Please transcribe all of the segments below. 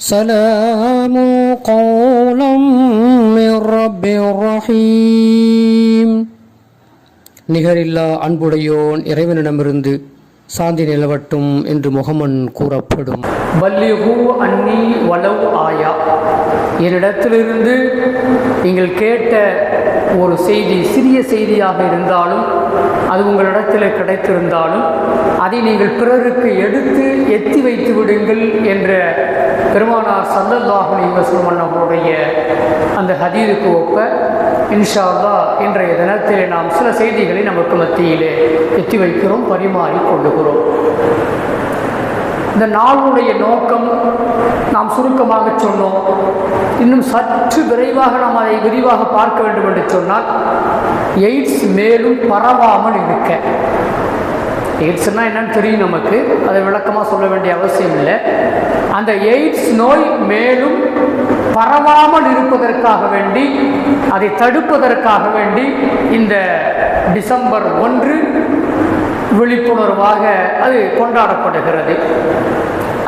سلام قولا من رب رحيم. நிகரில்லா அன்புடையோன் இறைவனிடமிருந்து சாந்தி நிலவட்டும் என்று முகமன் கூறப்படும். பல்லிஹு அன்னி வலவ் ஆயா, என்னிடத்திலிருந்து நீங்கள் கேட்ட ஒரு செய்தி, சிறிய செய்தியாக இருந்தாலும் அது உங்களிடத்தில் கிடைத்திருந்தாலும் அதை நீங்கள் பிறருக்கு எடுத்து எத்தி வைத்து விடுங்கள் என்ற பெருமானார் ஸல்லல்லாஹு அலைஹி வஸல்லம் அவருடைய அந்த ஹதீஸுக்கு ஒப்ப இன்ஷா அல்லாஹ் இன்றைய தினத்தில் நாம் சில செய்திகளை நமக்கு மத்தியிலே எத்தி வைக்கிறோம், பரிமாறி கொள்ளுகிறோம். இந்த நாளுடைய நோக்கம் நாம் சுருக்கமாக சொன்னோம். இன்னும் சற்று விரைவாக நாம் அதை விரிவாக பார்க்க வேண்டும் என்று சொன்னால், எய்ட்ஸ் மேலும் பரவாமல் இருக்க. எய்ட்ஸ்னால் என்னன்னு தெரியும் நமக்கு, அதை விளக்கமாக சொல்ல வேண்டிய அவசியம் இல்லை. அந்த எய்ட்ஸ் நோய் மேலும் பரவாமல் இருப்பதற்காக வேண்டி, அதை தடுப்பதற்காக வேண்டி இந்த டிசம்பர் 1 விழிப்புணர்வாக அது கொண்டாடப்படுகிறது.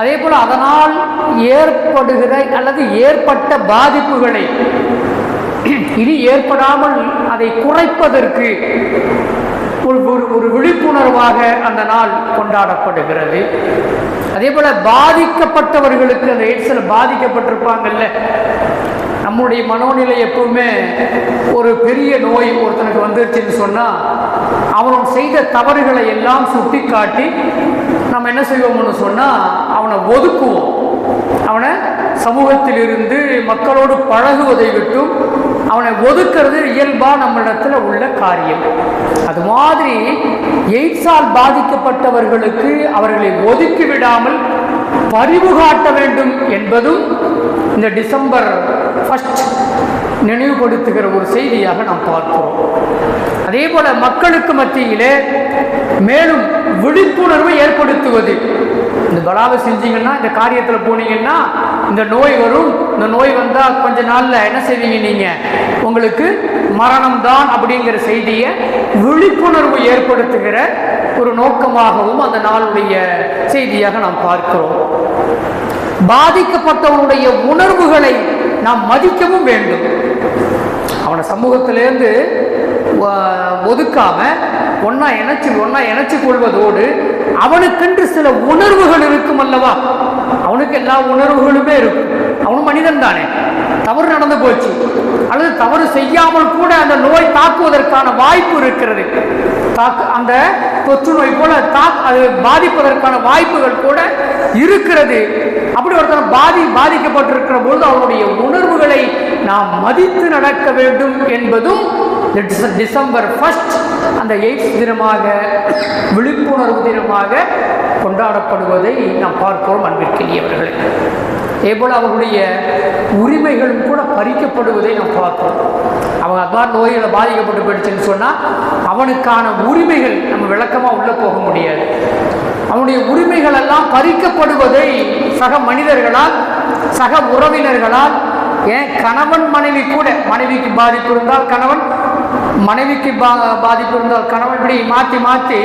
அதே போல் அதனால் ஏற்படுகிற அல்லது ஏற்பட்ட பாதிப்புகளை இனி ஏற்படாமல் அதை குறைப்பதற்கு ஒரு விழிப்புணர்வாக அந்த நாள் கொண்டாடப்படுகிறது. அதே போல் பாதிக்கப்பட்டவர்களுக்கு, அந்த எய்ட்ஸில் பாதிக்கப்பட்டிருப்பாங்கல்ல, நம்முடைய மனோநிலை எப்பவுமே ஒரு பெரிய நோய் ஒருத்தனுக்கு வந்துருச்சுன்னு சொன்னால் அவன் செய்த தவறுகளை எல்லாம் சுட்டி காட்டி நம்ம என்ன செய்வோம்னு சொன்னால் அவனை ஒதுக்குவோம். அவனை சமூகத்தில் இருந்து மக்களோடு பழகுவதை விட்டும் அவனை ஒதுக்கிறது இயல்பாக நம்மிடத்தில் உள்ள காரியம். அது மாதிரி எய்ட்ஸால் பாதிக்கப்பட்டவர்களுக்கு அவர்களை ஒதுக்கி விடாமல் பரிவு காட்ட வேண்டும் என்பதும் இந்த டிசம்பர் 1 நினைவுபடுத்துகிற ஒரு செய்தியாக நாம் பார்க்கிறோம். அதே போல மக்களுக்கு மத்தியிலே மேலும் விழிப்புணர்வை ஏற்படுத்துவது. இந்த பலாவை செஞ்சீங்கன்னா, இந்த காரியத்தில் போனீங்கன்னா இந்த நோய் வரும், இந்த நோய் வந்தால் கொஞ்ச நாளில் என்ன செய்வீங்க, நீங்கள் உங்களுக்கு மரணம்தான் அப்படிங்கிற செய்தியை விழிப்புணர்வு ஏற்படுத்துகிற ஒரு நோக்கமாகவும் அந்த நாளுடைய செய்தியாக நாம் பார்க்கிறோம். பாதிக்கப்பட்டவனுடைய உணர்வுகளை நாம் மதிக்கவும் வேண்டும். அவனை சமூகத்திலேருந்து ஒதுக்காம ஒன்னா இணைச்சு கொள்வதோடு அவனுக்கென்று சில உணர்வுகள் இருக்கும் அல்லவா. அவனுக்கு எல்லா உணர்வுகளுமே இருக்கும். அவனும் மனிதன் தானே. தவறு நடந்து போச்சு அல்லது தவறு செய்யாமல் கூட அந்த நோய் தாக்குவதற்கான வாய்ப்பு இருக்கிறது. அந்த தொற்று நோய் போல அது பாதிப்பதற்கான வாய்ப்புகள் கூட இருக்கிறது. அப்படி ஒருத்தர் பாதிக்கப்பட்டிருக்கிற பொழுது அவனுடைய உணர்வுகளை நாம் மதித்து நடக்க வேண்டும் என்பதும் டிசம்பர் 1 அந்த எய்ட்ஸ் தினமாக, விழிப்புணர்வு தினமாக கொண்டாடப்படுவதை நாம் பார்க்கிறோம். அன்பிற்கினியவர்களே, அதேபோல் அவர்களுடைய உரிமைகளும் கூட பறிக்கப்படுவதை நாம் பார்க்கிறோம். அவங்க அவ்வாறு நோய்களை பாதிக்கப்பட்டு போயிடுச்சுன்னு சொன்னால் அவனுக்கான உரிமைகள் நம்ம விளக்கமாக உள்ளே போக முடியாது. அவனுடைய உரிமைகள் எல்லாம் பறிக்கப்படுவதை சக மனிதர்களால், சக உறவினர்களால், ஏன் கணவன் மனைவி கூட, மனைவிக்கு பாதிப்பு இருந்தால் கணவன், மனைவிக்கு பாதிப்பு இருந்தால் கணவன், இப்படி மாற்றி மாற்றி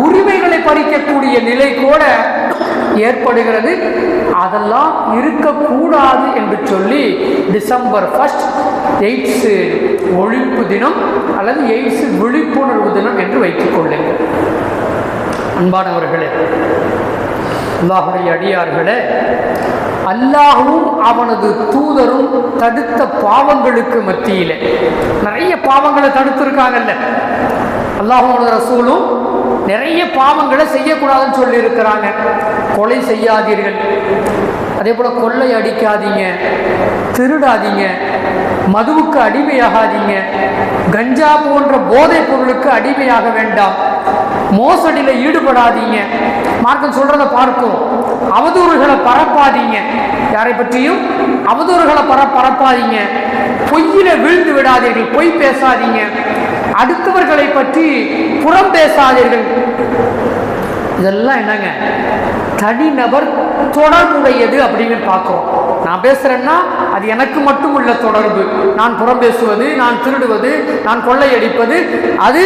உரிமைகளை பறிக்கக்கூடிய நிலை கூட ஏற்படுகிறது. அதெல்லாம் இருக்கக்கூடாது என்று சொல்லி டிசம்பர் 1 எய்ட்ஸ் ஒழிப்பு தினம் அல்லது எய்ட்ஸ் விழிப்புணர்வு தினம் என்று வைத்துக் கொள்ளுங்கள். அன்பானவர்களே, அல்லாஹுடைய அடியார்களே, அல்லாஹும் அவனது தூதரும் தடுத்த பாவங்களுக்கு மத்தியிலே நிறைய பாவங்களை தடுத்திருக்காங்கல்ல. அல்லாஹும் ரசூலும் நிறைய பாவங்களை செய்யக்கூடாதுன்னு சொல்லி இருக்கிறாங்க. கொலை செய்யாதீர்கள், அதே போல கொள்ளை அடிக்காதீங்க, திருடாதீங்க, மதுவுக்கு அடிமையாகாதீங்க, கஞ்சா போன்ற போதைப் பொருளுக்கு அடிமையாக வேண்டாம், மோசடியில் ஈடுபடாதீங்க, மார்க்கம் சொல்றத பார்க்கும், அவதூறுகளை பரப்பாதீங்க, யாரை பற்றியும் அவதூறுகளை பரப்பாதீங்க, பொய்யில வீழ்ந்து விடாதீர்கள், பொய் பேசாதீங்க, அடுத்தவர்களை பற்றி புறம் பேசாதீர்கள். இதெல்லாம் என்னங்க, தனிநபர் தொடர்புடையது அப்படின்னு பார்க்கிறோம். நான் பேசுறேன்னா அது எனக்கு மட்டும் உள்ள தொடர்பு. நான் புறம் பேசுவது, நான் திருடுவது, நான் கொள்ளையடிப்பது, அது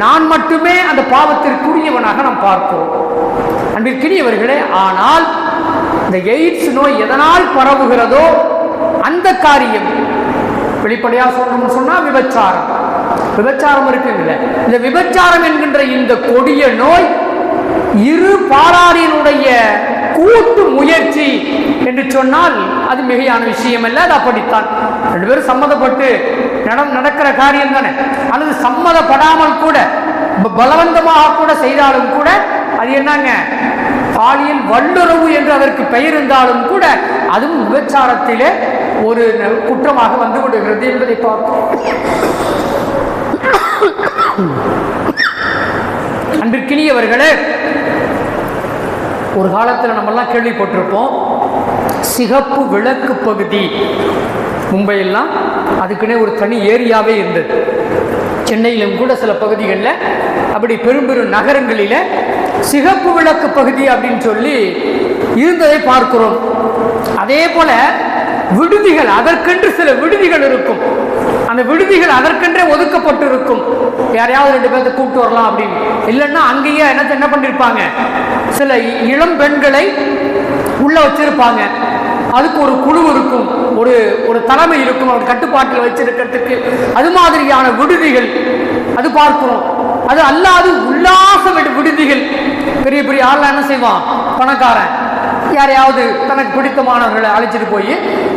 நான் மட்டுமே அந்த பாவத்திற்குரியவனாக நாம் பார்க்கிறோம். அன்பிற்கினியவர்களே, ஆனால் இந்த எய்ட்ஸ் நோய் எதனால் பரவுகிறதோ அந்த காரியம் வெளிப்படையா சொல்லணும்னு சொன்னா விபச்சாரம். விபச்சாரம் இருக்குல்ல, இந்த விபச்சாரம் என்கின்ற இந்த கொடிய நோய் இரு பாலாரினுடைய கூட்டு முயற்சி என்று சொன்னால் அது மிகையான விஷயம் அல்ல. அது அப்படித்தான், ரெண்டு பேரும் சம்மதப்பட்டு நடக்கிற காரியம் தானே. அல்லது சம்மதப்படாமல் கூட பலவந்தமாக கூட செய்தாலும் கூட அது என்னங்க, பாலியல் வல்லுறவு என்று அதற்கு பெயர் இருந்தாலும் கூட அதுவும் விபச்சாரத்திலே ஒரு குற்றமாக வந்து விடுகிறது என்பதை பார்ப்போம். அன்பிற்கினியவர்களே, ஒரு காலத்தில் நம்மெல்லாம் கேள்விப்பட்டிருப்போம், சிகப்பு விளக்கு பகுதி. மும்பையெல்லாம் அதுக்குன்னே ஒரு தனி ஏரியாவே இருந்தது. சென்னையிலும் கூட சில பகுதிகளில், அப்படி பெரும் பெரும் நகரங்களில் சிகப்பு விளக்கு பகுதி அப்படின்னு சொல்லி இருந்ததை பார்க்கிறோம். அதே போல விடுதிகள், அதற்கென்று சில விடுதிகள் இருக்கும். அந்த விடுதிகள் அதற்கென்றே ஒதுக்கப்பட்டு இருக்கும். யாரையாவது ரெண்டு பேர்த்த கூப்பிட்டு வரலாம் அப்படின்னு, இல்லைன்னா அங்கேயே என்ன பண்ணிருப்பாங்க, சில இளம் பெண்களை உள்ள வச்சிருப்பாங்க. அதுக்கு ஒரு குழு இருக்கும், ஒரு தலைமை இருக்கும், அவர் கட்டுப்பாட்டில் வச்சிருக்கிறதுக்கு. அது மாதிரியான விடுதிகள் அது பார்க்கிறோம். அது அல்லாது உல்லாச விடுதிகள், பெரிய பெரிய ஆள்லாம் என்ன செய்வான், பணக்காரன் யாரையாவது தனக்கு பிடித்தமானவர்களை அழைச்சிட்டு போய்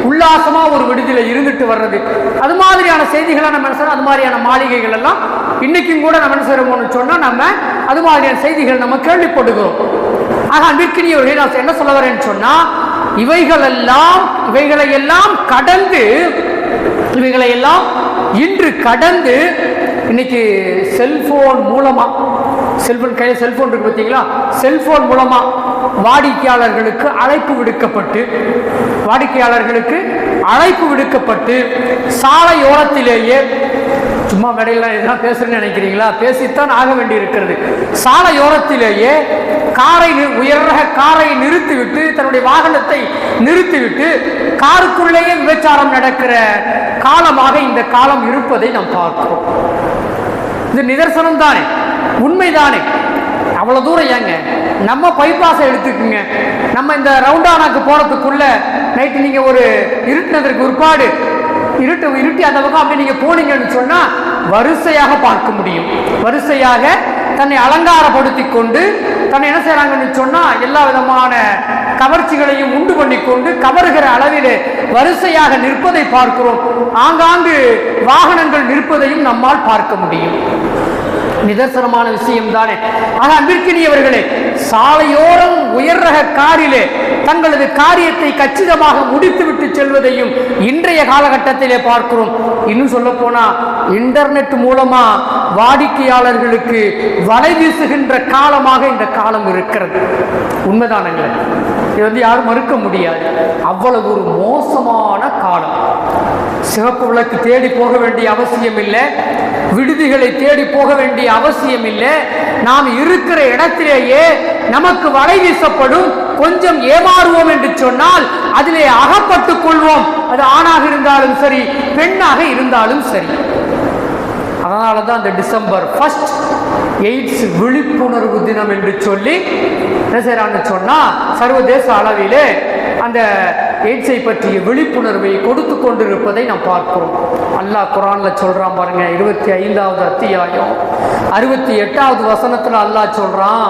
உல்லாசமா ஒரு விடுதியில் இருந்துட்டு வர்றது, அது மாதிரியான செய்திகளை நம்ம என்ன, அது மாதிரியான மாளிகைகள் எல்லாம் இன்னைக்கும் கூட நம்ம என்ன செய்யறோம்னு சொன்னா நம்ம அது மாதிரியான செய்திகள் நம்ம கேள்விப்படுகிறோம். ஆக அன்பிற்கினியவர்கள், நான் என்ன சொல்ல வரேன்னு சொன்னா, இவைகளையெல்லாம் இன்று கடந்து இன்னைக்கு செல்போன் மூலமா, கையில் செல்போன் இருக்கு பார்த்தீங்களா, செல்போன் மூலமா வாடிக்கையாளர்களுக்கு அழைப்பு விடுக்கப்பட்டு சாலையோரத்திலேயே, சும்மா மேடையில் எதனா பேசுறேன்னு நினைக்கிறீங்களா, பேசித்தான் ஆக வேண்டி இருக்கிறது. சாலையோரத்திலேயே உயர்ரக காரை நிறுத்திவிட்டு, தன்னுடைய வாகனத்தை நிறுத்திவிட்டு காருக்குள்ளேயே விபச்சாரம் நடக்கிற காலமாக இந்த காலம் இருப்பதை நாம் பார்க்கிறோம். இது நிதர்சனம் தானே, உண்மைதானே. அவ்வளவு தூரம் ஏங்க, நம்ம பைபாஸை எடுத்துக்குங்க, நம்ம இந்த ரவுண்டானாக்கு போறதுக்குள்ள நைட்டு நீங்க ஒரு இருட்டினதற்கு ஒருபாடு இருட்டி அந்த பக்கம் அப்படி நீங்க போனீங்கன்னு சொன்னா வரிசையாக பார்க்க முடியும். வரிசையாக தன்னை அலங்காரப்படுத்தி கொண்டு தன்னை என்ன செய்யறாங்கன்னு சொன்னா எல்லா விதமான கவர்ச்சிகளையும் உண்டு பண்ணி கொண்டு கவருகிற அளவிலே வரிசையாக நிற்பதை பார்க்கிறோம். ஆங்காங்கு வாகனங்கள் நிற்பதையும் நம்மால் பார்க்க முடியும். நிதர்சனமான விஷயம் தானே. ஆக அன்பிற்கினியவர்களே, சாலையோரம் உயர் ரக காரிலே தங்களது காரியத்தை கச்சிதமாக முடித்துவிட்டு செல்வதையும் இன்றைய காலகட்டத்திலே பார்க்கிறோம். இன்னும் சொல்ல போனா இன்டர்நெட் மூலமா வாடிக்கையாளர்களுக்கு வலை வீசுகின்ற காலமாக இந்த காலம் இருக்கிறது. உண்மைதானங்க, இது யாரும் மறுக்க முடியாது. அவ்வளவு ஒரு மோசமான காலம். சிவப்பு விளக்கு தேடி போக வேண்டிய அவசியம் இல்லை, விடுதிகளை தேடி போக வேண்டிய அவசியம் இல்லை. நாம் இருக்கிற இடத்திலேயே நமக்கு வலை வீசப்படும். கொஞ்சம் ஏமாறுவோம் என்று சொன்னால் அதிலே அகப்பட்டுக் கொள்வோம். அது ஆணாக இருந்தாலும் சரி, பெண்ணாக இருந்தாலும் சரி. அதனால தான் இந்த டிசம்பர் 1 எய்ட்ஸ் விழிப்புணர்வு தினம் என்று சொல்லி என்ன செய்யறான்னு சொன்னா, சர்வதேச அளவிலே அந்த எய்ட்ஸை பற்றிய விழிப்புணர்வை கொடுத்து கொண்டிருப்பதை நாம் பார்க்கிறோம். அல்லாஹ் குர்ஆன்ல சொல்றான் பாருங்க, 25வது அத்தியாயம் 68வது வசனத்துல அல்லாஹ் சொல்றான்,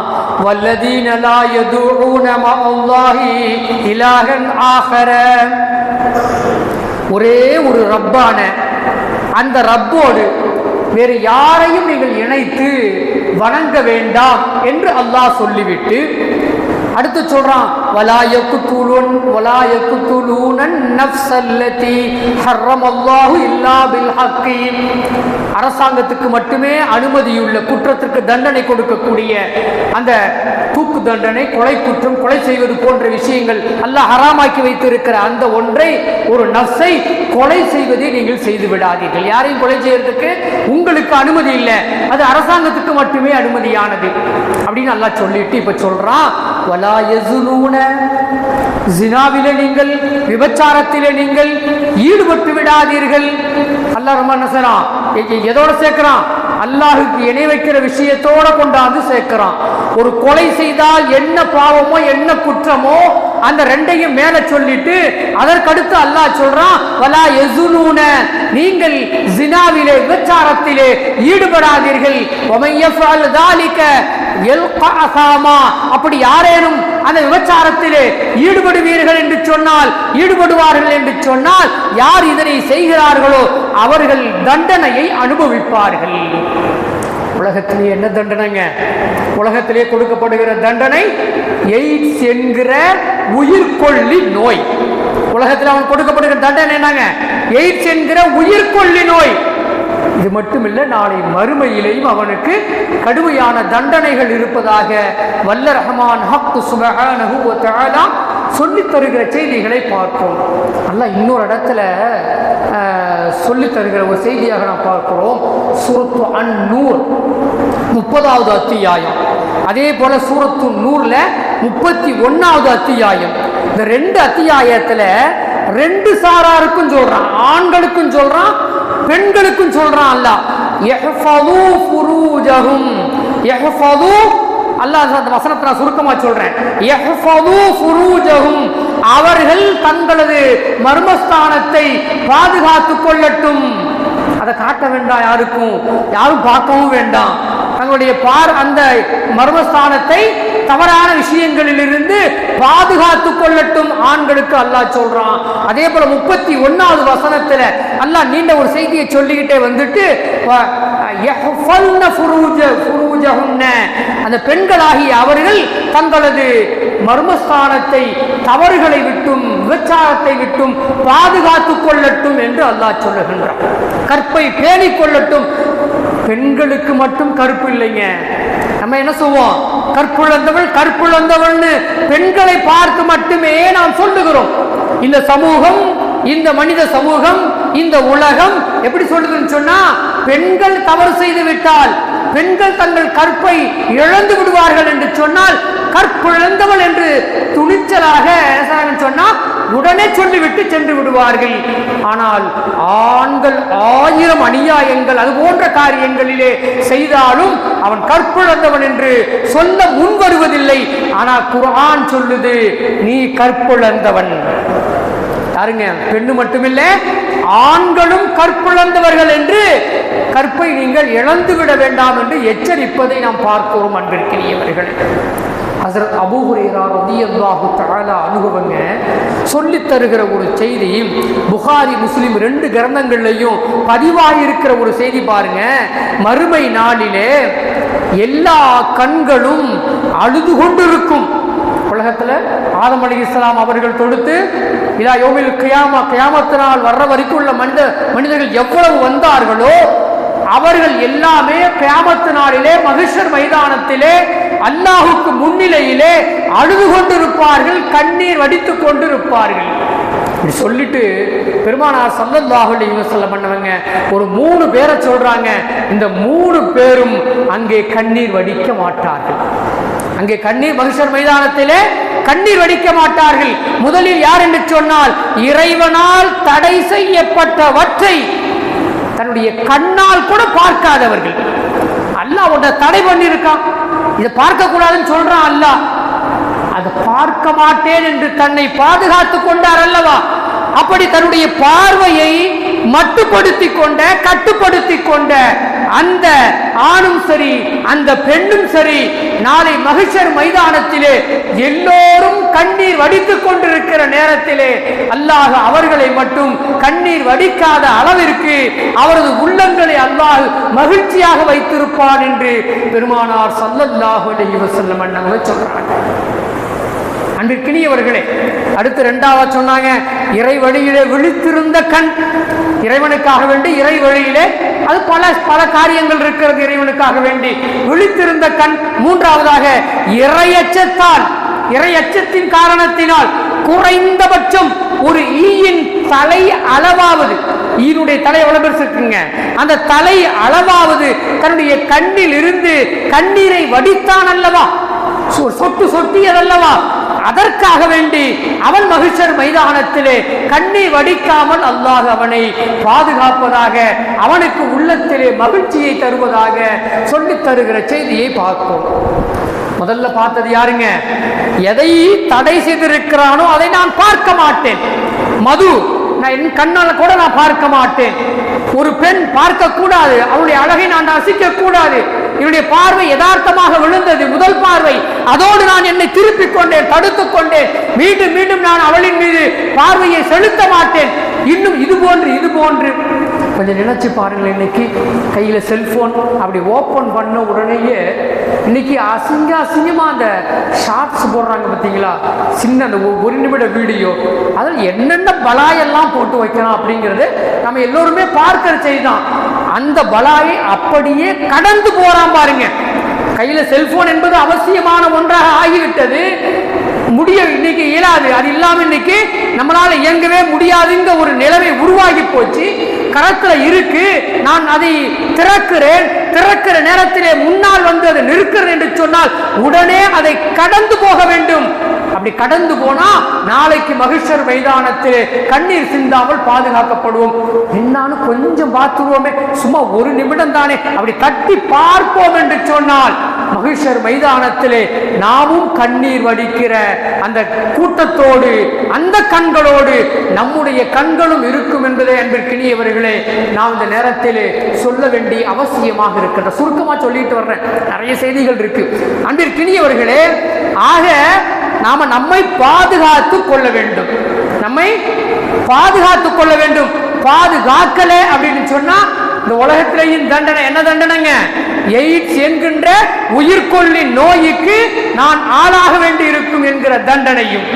வல்லதீன லா யதுஊன மஅல்லாஹி இலாஹன் ஆகர. ஒரே ஒரு ரப்பான அந்த ரப்போடு வேறு யாரையும் நீங்கள் இணைத்து வணங்க வேண்டாம் என்று அல்லாஹ் சொல்லிவிட்டு அடுத்து சொல்றான், வலா யக்துலூன நஃப்ஸல்லதி ஹர்ரமல்லாஹு இல்லா பில் ஹக்கி. அரசாங்கத்துக்கு மட்டுமே அனுமதியுள்ள குற்றத்திற்கு தண்டனை கொடுக்கக்கூடிய அந்த தூக்கு தண்டனை, கொலை குற்றம், கொலை செய்வது போன்ற விஷயங்கள் அல்லாஹ் ஹராமாக்கி வைத்திருக்கிற அந்த ஒன்றை, ஒரு நஃப்ஸை கொலை செய்வதை நீங்கள் செய்து விடாதீர்கள். யாரையும் கொலை செய்யறதுக்கு உங்களுக்கு அனுமதி இல்லை, அது அரசாங்கத்துக்கு மட்டுமே அனுமதியானது அப்படின்னு அல்லாஹ் சொல்லிட்டு இப்ப சொல்றான், வலா யஸுனூன, ஜினாவிலே நீங்கள், விபச்சாரத்திலே நீங்கள் ஈடுபட்டு விடாதீர்கள். அல்லாஹ் ரொம்ப நசரான், எதோட சேர்க்கிறான், அல்லாஹுக்கு இணை வைக்கிற விஷயத்தோட கொண்டாந்து சேர்க்கிறான். ஒரு கொலை செய்தால் என்ன பாவமோ என்ன குற்றமோ அந்த ரெண்டையும் மேல சொல்லிட்டு அதற்கடுத்து அல்லாஹ் சொல்றான் வலா யஸுனூன, நீங்கள் ஜினாவிலே விபச்சாரத்திலே ஈடுபடாதீர்கள். வமையஃபஅல் ذلك யல்கா அஸாமா, அப்படி யாரேனும் அந்த விபச்சாரத்திலே ஈடுபடுவீர்கள் என்று சொன்னால், ஈடுபடுவார்கள் என்று சொன்னால், யார் இதனை செய்கிறார்களோ அவர்கள் தண்டனையை அனுபவிப்பார்கள். உலகத்திலே என்ன தண்டனைங்க? உலகத்திலே கொடுக்கப்படுகிற தண்டனை எய்ட்ஸ் என்கிற உயிர்கொல்லி நோய். உலகத்தில் அவன் கொடுக்கப்படுகிற தண்டனை என்னங்க? எய்ட்ஸ் என்கிற உயிர்கொல்லி நோய். இது மட்டுமில்லை, நாளை மறுமையிலேயும் அவனுக்கு கடுமையான தண்டனைகள் இருப்பதாக வல்ல ரஹ்மான் ஹக் சுப்ஹானஹு வ தஆலா சொல்லித் தருகிற செய்திகளை பார்ப்போம். அல்லாஹ் இன்னொரு இடத்துல சொல்லித் தருகிற ஒரு செய்தியாக நாம் பார்க்கிறோம். சூரத்து அன்-நூர் 30வது அத்தியாயம், அதே போல சூரத்து நூர்ல 31வது அத்தியாயம். இந்த 2 அத்தியாயத்துல 2 சாராருக்கும் சொல்றான், ஆண்களுக்கும் சொல்றான், பெண்களுக்கும் சொல்றான். அல்லாஹ் யஹ்ஃபது ஃபுரூஜஹும், யஹ்ஃபது, அல்லாஹ் அந்த வசனத்தை நான் சுருக்கமா சொல்றேன். யஹ்ஃபது ஃபுரூஜஹும், அவர்கள் தங்களது மர்மஸ்தானத்தை பாதுகாத்துக் கொள்ளட்டும். அதை காட்ட வேண்டாம், யாரும் பார்க்கவும் வேண்டாம். தங்களுடைய அந்த மர்மஸ்தானத்தை தவறான விஷயங்களிலிருந்து பாதுகாத்துக் கொள்ளட்டும் ஆண்களுக்கு அல்லாஹ் சொல்றான். அதே போல 31வது வசனத்துல அல்லாஹ் நீண்ட ஒரு செய்தியை சொல்லிக்கிட்டே வந்துட்டு அந்த பெண்களாகிய அவர்கள் தங்களது மர்மஸ்தானத்தை தவறுகளை விட்டும் விபச்சாரத்தை விட்டும் பாதுகாத்துக் கொள்ளட்டும் என்று அல்லாஹ் சொல்லுகின்றான். கற்பை பேணிக் கொள்ளட்டும். பெண்களுக்கு மட்டும் கற்பு இல்லைங்க. நம்ம என்ன சொல்லுவோம்? கற்புழந்தவள்னு பெண்களை பார்த்து மட்டுமே நாம் சொல்லுகிறோம். இந்த சமூகம், இந்த மனித சமூகம், இந்த உலகம் எப்படி சொல்லுதுன்னு சொன்னா, பெண்கள் தவறு செய்து விட்டால், பெண்கள் தங்கள் கற்பை இழந்து விடுவார்கள் என்று சொன்னால், கற்பிழந்தவள் என்று துணிச்சலாக சொன்னா உடனே சொல்லிவிட்டு சென்று விடுவார்கள். ஆனால் ஆண்கள் 1000 அநியாயங்கள் அது போன்ற காரியங்களிலே செய்தாலும் அவன் கற்பிழந்தவன் என்று சொல்ல முன் வருவதில்லை. ஆனால் குர்ஆன் சொல்லுது, நீ கற்பிழந்தவன். யாருங்க? பெண்ணு மட்டுமில்லை, ஆண்களும் கற்பிழந்தவர்கள் என்று, கற்பை நீங்கள் இழந்துவிட வேண்டாம் என்று எச்சரிப்பதை நாம் பார்க்கிறோம். அன்பிற்கினியவர்கள், ஹஸரத் அபூ ஹுரைரா ரலியல்லாஹு தஆலா அனுபவங்க சொல்லித் தருகிற ஒரு செய்தி, புகாரி முஸ்லிம் 2 கிரந்தங்கள்லையும் பதிவாயிருக்கிற ஒரு செய்தி பாருங்க. மறுமை நாளிலே எல்லா கண்களும் அழுது கொண்டிருக்கும். உலகத்துல ஆதம் அலைஹிஸ்ஸலாம் அவர்கள் தொடுத்து இதா யௌமில் கியாமா, கியாமத் நாள் வர்ற வரைக்கும் உள்ள மனிதர்கள் எவ்வளவு வந்தார்களோ அவர்கள் எல்லாமே கியாமத் நாளிலே மஹ்ஷர் மைதானத்திலே அல்லாஹ்வுக்கு முன்னிலையிலே அழுது கொண்டிருப்பார்கள், கண்ணீர் வடித்துக் கொண்டிருப்பார்கள். இப்படி சொல்லிட்டு பெருமானார் ஸல்லல்லாஹு அலைஹி வஸல்லம் பண்ணவங்க ஒரு 3 பேரை சொல்றாங்க. இந்த 3 பேரும் அங்கே கண்ணீர் வடிக்க மாட்டார்கள். அங்கே கண்ணீர், மஹ்ஷர் மைதானத்திலே கண்ணீர் வடிக்க மாட்டார்கள். முதலில் யார் என்று சொன்னால், இறைவனால் தடை செய்யப்பட்டவற்றை தன்னுடைய கண்ணால் கூட பார்க்காதவர்கள். அல்லாஹ் உன்னை தடை பண்ணியிருக்கான், இதை பார்க்க கூடாதுன்னு சொல்றான். அல்லாஹ் அதை பார்க்க மாட்டேன் என்று தன்னை பாதுகாத்துக் கொண்டார் அல்லவா? அப்படி தன்னுடைய பார்வையை மட்டுப்படுத்தி கொண்ட, கட்டுப்படுத்தி கொண்ட அந்த ஆணும் சரி, அந்த பெண்ணும் சரி, நாளை மஹ்ஷர் மைதானத்திலே எல்லோரும் கண்ணீர் வடித்துக் கொண்டிருக்கிற நேரத்திலே அல்லாஹ் அவர்களை மட்டும் கண்ணீர் வடிக்காத அளவிற்கு அவரது உள்ளங்களை அல்லாஹ் மகிழ்ச்சியாக வைத்திருப்பான் என்று பெருமானார் ஸல்லல்லாஹு அலைஹி வஸல்லம் அன்னவங்க சொல்றாங்க. அன்பிற்கினியவர்களே, அடுத்து 2வது சொன்னாங்க, இறை வழியிலே விழித்திருந்த கண். இறைவனுக்காக வேண்டி இறை வழியிலே அது பல காரியங்கள் இருக்கிறது. இறைவனுக்காக வேண்டி விழித்திருந்த கண். 3வதாக இறையச்சத்தால், இறையச்சத்தின் காரணத்தினால் குறைந்தபட்சம் ஒரு ஈயின் தலை அளவாவது, ஈனுடைய தலை எவ்வளவு பெருசு இருக்குங்க, அந்த தலை அளவாவது தன்னுடைய கண்ணில் இருந்து கண்ணீரை வடித்தான் அல்லவா, சொட்டு சொட்டியதல்லவா, அதற்காக வேண்டி அவன் மஹ்ஷர் மைதானத்திலே கண்ணீர் வடிக்காமல் அல்லாஹ் அவனை பாதுகாப்பதாக, அவனுக்கு உள்ளத்திலே மகிழ்ச்சியை தருவதாக சொல்லித் தருகிற செய்தியை பார்ப்போம். முதல்ல பார்த்தது யாருங்க? எதை தடை செய்திருக்கிறானோ அதை நான் பார்க்க மாட்டேன். மது நான் என் கண்ணால கூட நான் பார்க்க மாட்டேன். ஒரு பெண் பார்க்க கூடாது, அவளுடைய அழகை நான் ரசிக்க கூடாது. என்னுடைய பார்வை யதார்த்தமாக விழுந்தது, முதல் பார்வை. அதோடு நான் என்னை திருப்பிக் கொண்டேன், தடுத்துக் கொண்டேன். மீண்டும் மீண்டும் நான் அவளின் மீது பார்வையை செலுத்த மாட்டேன். இன்னும் இது போன்று கொஞ்சம் நினைச்சு பாருங்கள். இன்னைக்கு கையில செல்போன் அப்படி ஓபன் பண்ண உடனேயே இன்னைக்கு அசிங்கமா அந்த ஷார்ட்ஸ் போடுறாங்க பார்த்தீங்களா? சின்ன அந்த 1 நிமிட வீடியோ, அதில் என்னென்ன பலாயெல்லாம் போட்டு வைக்கலாம் அப்படிங்கிறது நம்ம எல்லோருமே பார்க்கிற செய்திதான். அந்த பலாயை அப்படியே கடந்து போறான் பாருங்க. கையில செல்போன் என்பது அவசியமான ஒன்றாக ஆகிவிட்டது. இன்னைக்கு இயலாது, அது இல்லாம இன்னைக்கு நம்மளால இயங்கவே முடியாதுங்க ஒரு நிலைமை உருவாகி போச்சு. கரத்துல இருக்கு, நான் அதை திறக்கிற நேரத்திலே முன்னால் வந்து அதை நிற்கிறது என்று சொன்னால் உடனே அதை கடந்து போக வேண்டும். அப்படி கடந்து போனா நாளைக்கு மகிஷர் மைதானத்திலே கண்ணீர் சிந்தாமல் பாதுகாக்கப்படுவோம். என்னாலும் கொஞ்சம் பார்த்துருவோமே, சும்மா 1 நிமிடம் தானே, அப்படி தட்டி பார்ப்போம் என்று சொன்னால் மகிஷர் மைதானத்திலே நாமும் கண்ணீர் வடிக்கிற அந்த கூட்டத்தோடு அந்த கண்களோடு நம்முடைய கண்களும் இருக்கும் என்பதை அன்பிற்கினியவர்களே நாம் இந்த நேரத்திலே சொல்ல வேண்டிய அவசியமாக இருக்கிற. சுருக்கமா சொல்லிட்டு வர்றேன், நிறைய செய்திகள் இருக்கு. அன்பிற்கினியவர்களே, ஆக நாம நம்மை பாதுகாத்துக் கொள்ள வேண்டும். பாதுகாக்கல அப்படின்னு சொன்னா இந்த உலகத்திலேயும் தண்டனை. என்ன தண்டனைங்க? எய்ட்ஸ் என்கின்ற உயிர்கொல்லி நோய்க்கு நான் ஆளாக வேண்டி இருக்கும் என்கிற தண்டனையும்,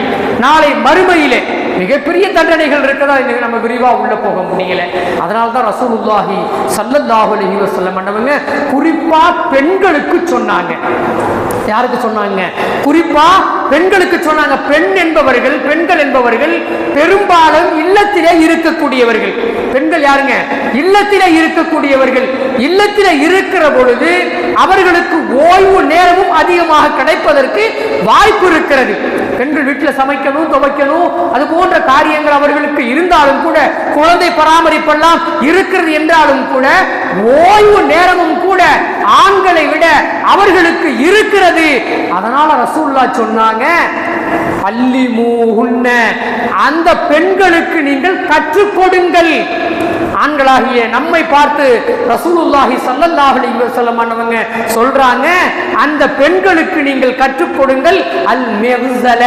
நாளை மறுமையிலே மிகப்பெரிய தண்டனைகள் இருக்கிறதா நம்ம விரிவா உள்ள போக முடியல. அதனால்தான் ரசூலுல்லாஹி ஸல்லல்லாஹு அலைஹி வஸல்லம் அன்னவங்க குறிப்பா பெண்களுக்கு சொன்னாங்க. யாருக்கு சொன்னாங்க? குறிப்பா பெண்களுக்கு சொன்னாங்க. பெண்கள் என்பவர்கள் பெரும்பாலும் இல்லத்திலே இருக்கக்கூடியவர்கள். பெண்கள் யாருங்க? இல்லத்திலே இருக்கக்கூடியவர்கள். இல்லத்திலே இருக்கிற பொழுது அவர்களுக்கு ஓய்வு நேரமும் அதிகமாக கிடைப்பதற்கு வாய்ப்பு இருக்கிறது. பெண்கள் வீட்டில் சமைக்கணும், துவைக்கணும், அது போன்ற காரியங்கள் அவர்களுக்கு இருந்தாலும் கூட, குழந்தை பராமரிப்பெல்லாம் இருக்கிறது என்றாலும் கூட, ஓய்வு நேரமும் கூட ஆண்களை விட அவர்களுக்கு இருக்கிறது. அதனால ரசூலுல்லாஹ் சொன்னாங்க, அல்லிமூஹுன்ன, அந்த பெண்களுக்கு நீங்கள் கற்றுக் கொடுங்கள். ஆண்களாகிய நம்மை பார்த்து ரசூலுல்லாஹி ஸல்லல்லாஹு அலைஹி வஸல்லம் அன்னவங்க சொல்றாங்க, அந்த பெண்களுக்கு நீங்கள் கற்றுக் கொடுங்கள் அல் மிஹ்ஸல,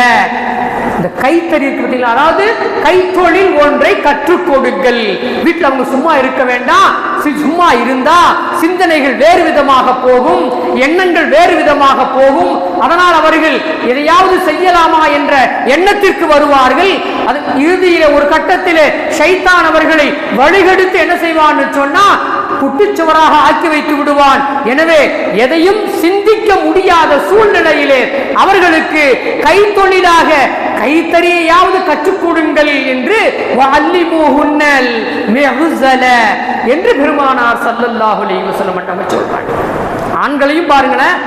இந்த கைத்தறி இருக்கிறீங்களா, அதாவது கைத்தொழில் ஒன்றை கற்றுக் கொடுங்கள். வீட்டில் அவங்க சும்மா இருக்க வேண்டாம். சும்மா இருந்தா சிந்தனைகள் வேறு விதமாக போகும், எண்ணங்கள் வேறு விதமாக போகும். அதனால் அவர்கள் எதையாவது செய்யலாமா என்ற எண்ணத்திற்கு வருவார்கள். அது இறுதியிலே ஒரு கட்டத்திலே ஷைத்தான் அவர்களை வழிகெடுத்து என்ன செய்வான்னு சொன்னா குட்டிச்சுவராக ஆக்கி வைத்து விடுவான். எனவே எதையும் சிந்திக்க முடியாத சூழ்நிலையிலே அவர்களுக்கு கைத்தொழிலாக கைத்தறியையாவது கற்றுக் கொடுங்கள் என்று என்று பெருமானார் ஸல்லல்லாஹு அலைஹி வஸல்லம் சொல்றாங்க. ஆண்களையும் பாருங்களேன்,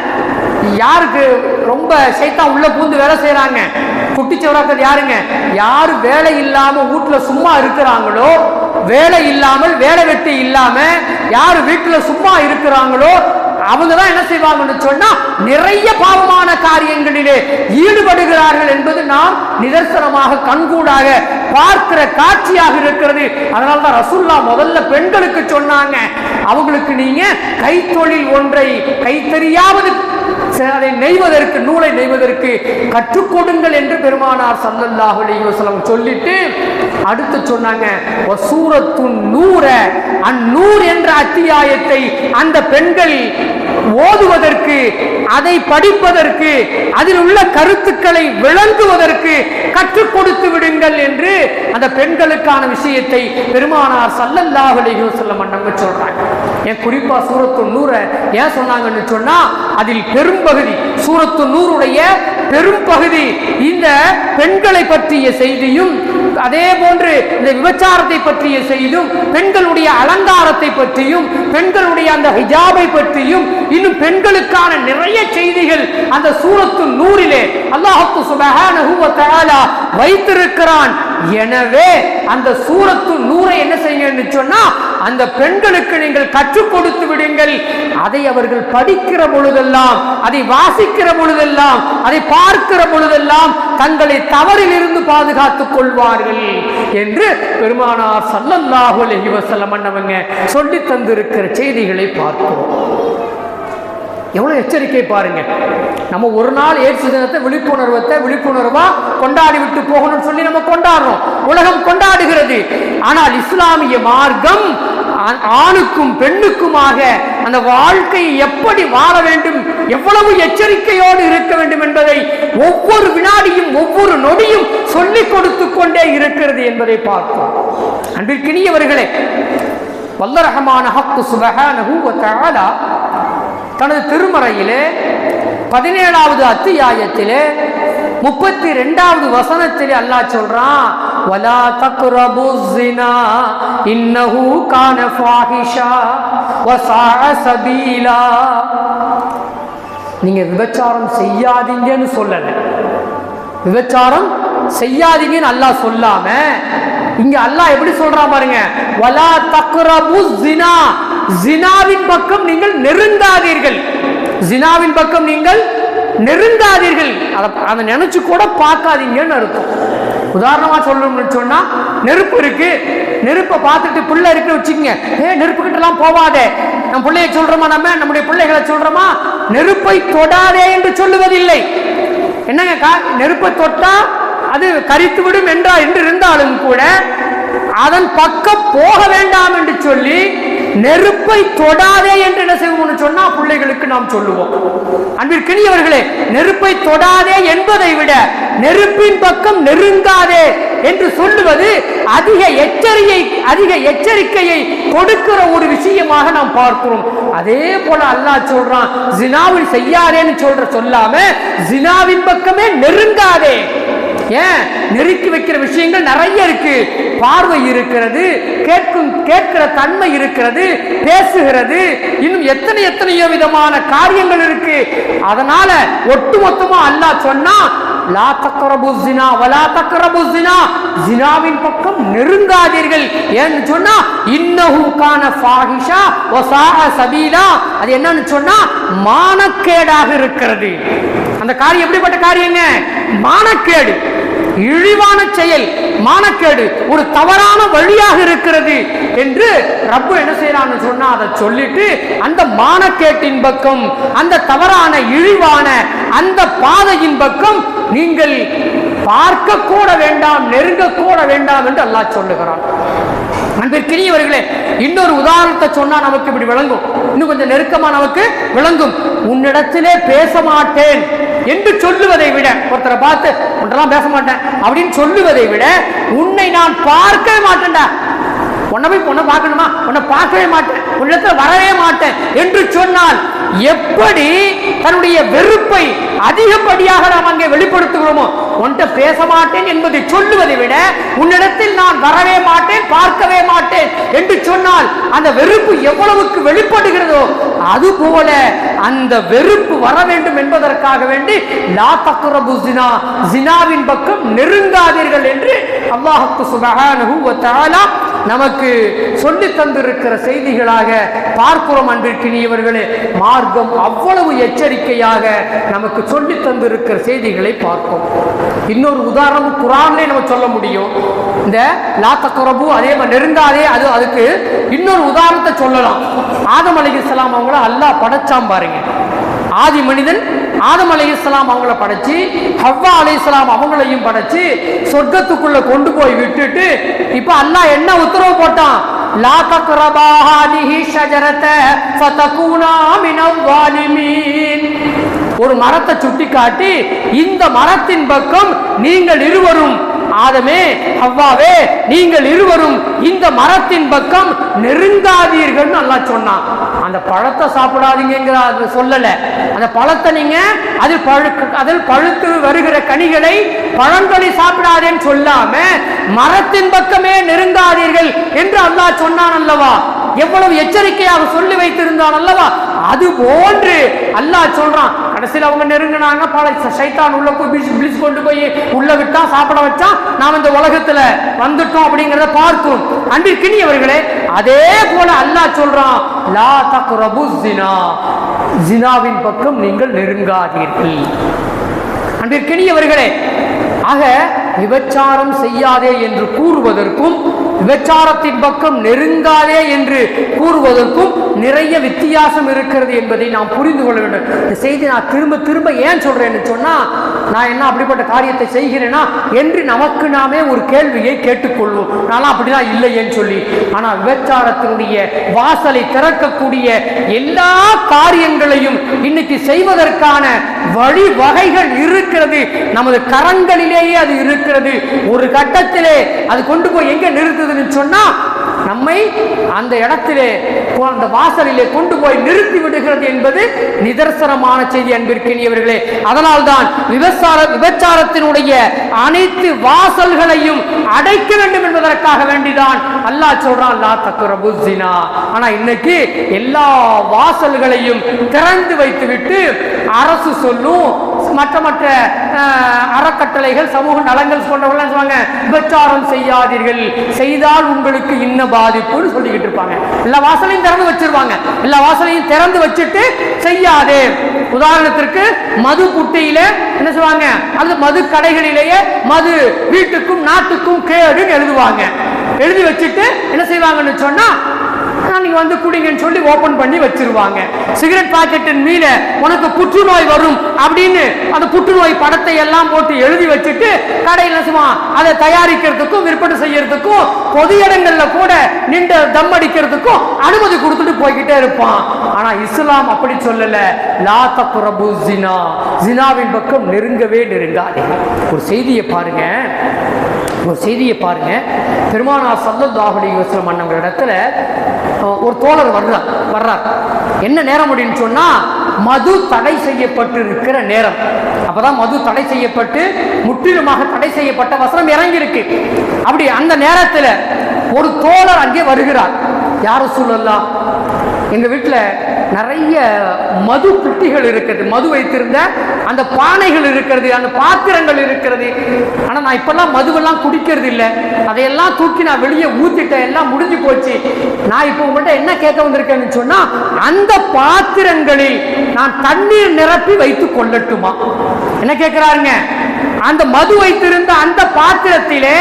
யாருக்கு ரொம்ப ஷைத்தான் உள்ள பூந்து வேலை செய்யறாங்க, குட்டிச்சவராக்கிறது யாருங்க? யாரு வேலை இல்லாம வீட்டுல சும்மா இருக்கிறாங்களோ, வேலை இல்லாமல் வேலை வெட்டி இல்லாம யாரு வீட்டுல சும்மா இருக்கிறாங்களோ அவங்கதான் என்ன செய்வாங்கன்னு சொன்னா நிறைய பாவமான காரியங்களிலே ஈடுபடுகிறார்கள் என்பது நாம் நிதர்சனமாக கண்கூடாக பார்க்கிற காட்சியாக இருக்கிறது. அதனால்தான் ரசூலுல்லாஹ் முதல்ல பெண்களுக்கு சொன்னாங்க, அவங்களுக்கு நீங்க கைத்தொழில் ஒன்றை கைத்தறியாவது அதை நெய்வதற்கு, நூலை நெய்வதற்கு கற்றுக் கொடுங்கள் என்று பெருமானார் ஸல்லல்லாஹு அலைஹி வஸல்லம் சொல்லிட்டு அடுத்து சொன்னாங்க, வசூரத்துன் நூர, அந்நூர் என்ற அத்தியாயத்தை அந்த பெண்கள் ஓதுவதற்கு, அதை படிப்பதற்கு, அதில் உள்ள கருத்துக்களை விளங்குவதற்கு கற்றுக் கொடுத்து விடுங்கள் என்று அந்த பெண்களுக்கான விஷயத்தை பெருமானார் ஸல்லல்லாஹு அலைஹி வஸல்லம் அன்னவங்க சொல்றாங்க. ஏன் குறிப்பா சூரத்துன் நூர ஏன் சொன்னாங்கன்னு சொன்னா, அதில் பெரும்பகுதி, சூரத்துன் நூருடைய பெரும்பகுதி இந்த பெண்களை பற்றிய செய்தியும், அதே போன்று இந்த விபச்சாரத்தை பற்றிய செய்தியும், பெண்களுடைய அலங்காரத்தை பற்றியும், பெண்களுடைய அந்த ஹிஜாபை பற்றியும், இன்னும் பெண்களுக்கான நிறைய செய்திகள் அந்த சூரத்துன் நூரிலே அல்லாஹ் சுப்ஹானஹு வ தஆலா வைத்திருக்கிறான். எனவே அந்த சூரத்து நூரை என்ன செய்யுங்கன்னு சொன்னா அந்த பெண்களுக்கு நீங்கள் கற்றுக் கொடுத்து விடுங்கள். அதை அவர்கள் படிக்கிற பொழுதெல்லாம், அதை வாசிக்கிற பொழுதெல்லாம், அதை பார்க்கிற பொழுதெல்லாம் தங்களை தவறில் இருந்து பாதுகாத்துக் கொள்வார்கள் என்று பெருமானார் ஸல்லல்லாஹு அலைஹி வஸல்லம் அவங்க சொல்லி தந்திருக்கிற செய்திகளை பார்க்கிறோம். எவ்வளவு எச்சரிக்கை பாருங்க. நம்ம ஒரு நாள் ஏற்று தினத்தை விழிப்புணர்வா கொண்டாடி விட்டு போகணும்னு சொல்லி நம்ம கொண்டாடுறோம், உலகம் கொண்டாடுகிறது. ஆனால் இஸ்லாமிய மார்க்கம் ஆணுக்கும் பெண்ணுக்குமாக அந்த வாழ்க்கையை எப்படி வாழ வேண்டும், எவ்வளவு எச்சரிக்கையோடு இருக்க வேண்டும் என்பதை ஒவ்வொரு வினாடியும் ஒவ்வொரு நொடியும் சொல்லிக் கொடுத்து கொண்டே இருக்கிறது என்பதை பார்ப்போம். அன்பிற்கினியவர்களே, வல்ல ரஹ்மான ஹக்கு சுப்ஹானஹு வ தஆலா தனது திருமறையிலே 17வது அத்தியாயத்திலே 32வது வசனத்திலே அல்லாஹ் சொல்றான், வலா தக்ரபுஸ் ஸினா இன்னஹு கான ஃபாஹிஷா வ ஸாஅ சபீலா. நீங்க விபச்சாரம் செய்யாதீங்கன்னு சொல்லல, விபச்சாரம் செய்யாதீங்கன்னு அல்லாஹ் சொல்லாம இங்க அல்லாஹ் எப்படி சொல்றான் பாருங்க, வலா தக்ரபுஸ் ஸினா, ஜினாவின் பக்கம் நீங்கள் நெருங்காதீர்கள், ஜினாவின் பக்கம் நீங்கள் நெருங்காதீர்கள். அதை நினைச்சு கூட பார்க்காதீங்கன்னு அர்த்தம். உதாரணமா சொல்லணும்னு சொன்னா, நெருப்பு இருக்கு, நெருப்பை பார்த்துட்டு பிள்ளை இருக்கு வச்சுக்கோங்க, நெருப்பு கிட்ட எல்லாம் போவாதே. நம்ம பிள்ளையை சொல்றோமா, நம்முடைய பிள்ளைகளை சொல்றோமா, நெருப்பை தொடாதே என்று சொல்லுவதில்லை. என்னங்க, நெருப்பை தொட்டா அது கரித்து விடும் என்று இருந்தாலும் கூட அதன் பக்கம் போக வேண்டாம் என்று சொல்லி நெருப்பை தொடாதே என்று என்ன செய்வோம்னு சொன்னா பிள்ளைகளுக்கு நாம் சொல்லுவோம். அன்பிற்கினியவர்களே, நெருப்பை தொடாதே என்பதை விட நெருப்பின் பக்கம் நெருங்காதே என்று சொல்லுவது அதிக எச்சரிக்கையை கொடுக்கிற ஒரு விஷயமாக நாம் பார்க்கிறோம். அதே போல அல்லாஹ் சொல்றான், ஜினாவில் செய்யாதேன்னு சொல்லாம ஜினாவின் பக்கமே நெருங்காதே. ஏன், நெருக்கி வைக்கிற விஷயங்கள் நிறைய இருக்கு. பார்வை இருக்கிறது, கேட்கிற தன்மை இருக்கிறது, பேசுகிறது, இன்னும் எத்தனையோ விதமான காரியங்கள் இருக்கு. அதனால ஒட்டுமொத்தமா அல்லாஹ் சொன்னா, லா தக்ரபுஸ் ஸினா வலா தக்ரபுஸ் ஸினா, ஜினாவின் பக்கம் நெருங்காதீர்கள். ஏன்னு சொன்னா, இன்னஹு கான ஃபாஹிஷா வ ஸாஅ சபீலா, அது என்னன்னு சொன்னா மானக்கேடாக இருக்கிறது. அந்த காரியம் எப்படிப்பட்ட காரியங்க, மானக்கேடு, இழிவான செயல், மானக்கேடு, ஒரு தவறான வழியாக இருக்கிறது என்று ரப்பு என்ன செய்யறான்னு சொன்னா அதை சொல்லிட்டு அந்த மானக்கேட்டின் பக்கம், அந்த தவறான இழிவான அந்த பாதையின் பக்கம் நீங்கள் பார்க்க கூட வேண்டாம், நெருங்க கூட வேண்டாம் என்று அல்லாஹ் சொல்லுகிறான். அன்பிற்கினியவர்களே, இன்னொரு உதாரணத்தை சொன்னா நமக்கு இப்படி விளங்கும், இன்னும் கொஞ்சம் நெருக்கமா நமக்கு விளங்கும். உன்னிடத்திலே பேச மாட்டேன் என்று சொல்லுவதை விட, ஒருத்தரை பார்த்து ஒன்றெல்லாம் பேச மாட்டேன் அப்படின்னு சொல்லுவதை விட, உன்னை நான் பார்க்கவே மாட்டேன்டா, உன்னை போய் பொண்ணை பார்க்கணுமா, உன்னை பார்க்கவே மாட்டேன், உன்னிடத்துல வரவே மாட்டேன் என்று சொன்னால் எப்படி தன்னுடைய வெறுப்பை அதிகப்படியாக நாம் அங்கே வெளிப்படுத்துகிறோமோ, உன்கிட்ட பேச மாட்டேன் என்பதை சொல்லுவதை விட உன்னிடத்தில் நான் வரவே மாட்டேன், பார்க்கவே மாட்டேன் என்று சொன்னால் அந்த வெறுப்பு எவ்வளவுக்கு வெளிப்படுகிறதோ அதுபோல அந்த வெறுப்பு வர வேண்டும் என்பதற்காக வேண்டி லா தக்ரபுஸ் ஸினா, ஜினாவின் பக்கம் நெருங்காதீர்கள் என்று அல்லாஹ் சுப்ஹானஹு வ தஆலா நமக்கு சொல்லி தந்திருக்கிற செய்திகளாக பார்க்கிறோம். அன்பிற்கினியவர்களே, மார்க்கம் அவ்வளவு எச்சரிக்கையாக நமக்கு சொல்லி தந்திருக்கிற செய்திகளை பார்ப்போம். இன்னொரு உதாரணம் குர்ஆன்லயே நம்ம சொல்ல முடியும். இந்த லா தக்ரபு, அதே மாதிரி நெருங்காதே, அதுக்கு இன்னொரு உதாரணத்தை சொல்லலாம். ஆதம் அலைஹிஸ்ஸலாம் அவங்கள அல்லாஹ் படைச்சாம் பாருங்க. ஆதி மனிதன் ஆதம் அலைஹிஸ்ஸலாம் அவங்கள படைச்சு, ஹவ்வா அலைஹிஸ்ஸலாம் அவங்களையும் படைச்சு சொர்க்கத்துக்குள்ள கொண்டு போய் விட்டுட்டு இப்ப அல்லாஹ் என்ன உத்தரவு போட்டான், லா தக்ரபா ஹாதிஹி ஷஜரத ஃபதகூனா மினல் ஸாலிமீன். ஒரு மரத்தை சுட்டி காட்டி, இந்த மரத்தின் பக்கம் நீங்கள் இருவரும், ஆதமே ஹவ்வாவே நீங்கள் இருவரும் இந்த மரத்தின் பக்கம் நெருங்காதீர்கள் அல்லாஹ் சொன்னான். அந்த பழத்தை சாப்பிடாதீங்க சொல்லல, அந்த பழத்தை நீங்க அதில் பழுத்து வருகிற கனிகளை, பழங்களை சாப்பிடாதேன்னு சொல்லாம மரத்தின் பக்கமே நெருங்காதீர்கள் என்று அல்லாஹ் சொன்னான் அல்லவா. எவ்வளவு எச்சரிக்கையாக சொல்லி வைத்திருந்தான் அல்லவா. அது போன்று அல்லாஹ் சொல்றான். கடைசியில் அவங்க நெருங்கினாங்க, பல சைத்தான் உள்ள போய் பிளிஸ் கொண்டு போய் உள்ள விட்டா, சாப்பிட வச்சா, நாம் இந்த உலகத்துல வந்துட்டோம் அப்படிங்கிறத பார்க்கிறோம். அன்பிற்கினியவர்களே, அதே போல அல்லாஹ் சொல்றான், லா தக்ரபு ஸினா, ஜினாவின் பக்கம் நீங்கள் நெருங்காதீர்கள். அன்பிற்கினியவர்களே, ஆக விபச்சாரம் செய்யாதே என்று கூறுவதற்கும் விபச்சாரத்தின் பக்கம் நெருங்காதே என்று கூறுவதற்கும் நிறைய வித்தியாசம் இருக்கிறது என்பதை நாம் புரிந்து கொள்ள வேண்டும். இந்த செய்தி நான் திரும்ப திரும்ப ஏன் சொல்றேன்னு சொன்னா, நான் என்ன அப்படிப்பட்ட காரியத்தை செய்கிறேனா என்று நமக்கு நாமே ஒரு கேள்வியை கேட்டுக்கொள்வோம். நான் அப்படிலாம் இல்லையேன்னு சொல்லி. ஆனா விபச்சாரத்தினுடைய வாசலை திறக்கக்கூடிய எல்லா காரியங்களையும் இன்னைக்கு செய்வதற்கான வழிவகைகள் இருக்கிறது. நமது கரங்களிலேயே அது இருக்கிறது. ஒரு கட்டத்திலே அது கொண்டு போய் எங்க நிறுத்துதுன்னு சொன்னா, நம்மை அந்த இடத்திலே, அந்த வாசலிலே கொண்டு போய் நிறுத்தி விடுகிறது என்பது நிதர்சனமான செய்தி. அன்பிற்கினியவர்களே, அதனால்தான் விபச்சாரத்தினுடைய அனைத்து வாசல்களையும் அடைக்க வேண்டும் என்பதற்காக வேண்டிதான் அல்லாஹ் சொல்றான், லா தக்ரபு ஸினா. ஆனா இன்னைக்கு எல்லா வாசல்களையும் திறந்து வைத்துவிட்டு அரசு சொல்லும், மற்ற மற்ற அறக்கட்டளைகள், சமூக நலங்கள் போன்றவர்கள் சொல்லுவாங்க, விபச்சாரம் செய்யாதீர்கள், செய்தால் உங்களுக்கு இன்ன பாதிப்புன்னு சொல்லிக்கிட்டு இருப்பாங்க. எல்லா வாசலையும் திறந்து வச்சிருவாங்க. எல்லா வாசலையும் திறந்து வச்சுட்டு செய்யாதே. உதாரணத்திற்கு மது புட்டியில என்ன சொல்லுவாங்க, அது மது கடைகளிலேயே மது வீட்டுக்கும் நாட்டுக்கும் கேடுன்னு எழுதுவாங்க. எழுதி வச்சுட்டு என்ன செய்வாங்கன்னு சொன்னா, நீங்க வந்து குடிங்கன்னு சொல்லி ஓபன் பண்ணி வச்சிருவாங்க. சிகரெட் பாக்கெட்டின் மீத உனக்கு புற்றுநோய் வரும் அப்படின்னு அந்த புற்றுநோய் படத்தை எல்லாம் போட்டு எழுதி வச்சுட்டு கடையில் சும்மா அதை தயாரிக்கிறதுக்கும் விற்பனை செய்யறதுக்கும் பொது இடங்கள்ல கூட நின்று தம் அடிக்கிறதுக்கும் அனுமதி கொடுத்துட்டு போய்கிட்டே இருப்பான். ஆனா இஸ்லாம் அப்படி சொல்லல. லா தக்ரபு ஸினா, ஸினாவின் பக்கம் நெருங்கவே நெருங்காதே. ஒரு செய்தியை பாருங்க, ஒரு செய்தியை பாருங்க. பெருமானார் ஸல்லல்லாஹு அலைஹி வஸல்லம் அன்னவங்க இடத்துல ஒரு தோழர் வர்றார். என்ன நேரம் அப்படின்னு சொன்னா, மது தடை செய்யப்பட்டு இருக்கிற நேரம். அப்பதான் மது தடை செய்யப்பட்டு முற்றிலுமாக தடை செய்யப்பட்ட வசனம் இறங்கி இருக்கு. அப்படி அந்த நேரத்தில் ஒரு தோழர் அங்கே வருகிறார். யார் ரசூலல்லாஹ், எங்க வீட்டில் நிறைய மது புட்டிகள் இருக்கிறது, மது வைத்திருந்த அந்த பானைகள் இருக்கிறது, அந்த பாத்திரங்கள் இருக்கிறது. ஆனா நான் இப்பெல்லாம் மதுவெல்லாம் குடிக்கிறது இல்லை, அதையெல்லாம் தூக்கி நான் வெளியே ஊத்திட்டேன், எல்லாம் முடிஞ்சு போச்சு. நான் இப்போ உங்கள்கிட்ட என்ன கேட்க வந்திருக்கேன்னு சொன்னா, அந்த பாத்திரங்களில் நான் தண்ணீர் நிரப்பி வைத்துக் கொள்ளட்டுமா? என்ன கேட்கிறாருங்க? அந்த மது வைத்திருந்த அந்த பாத்திரத்திலே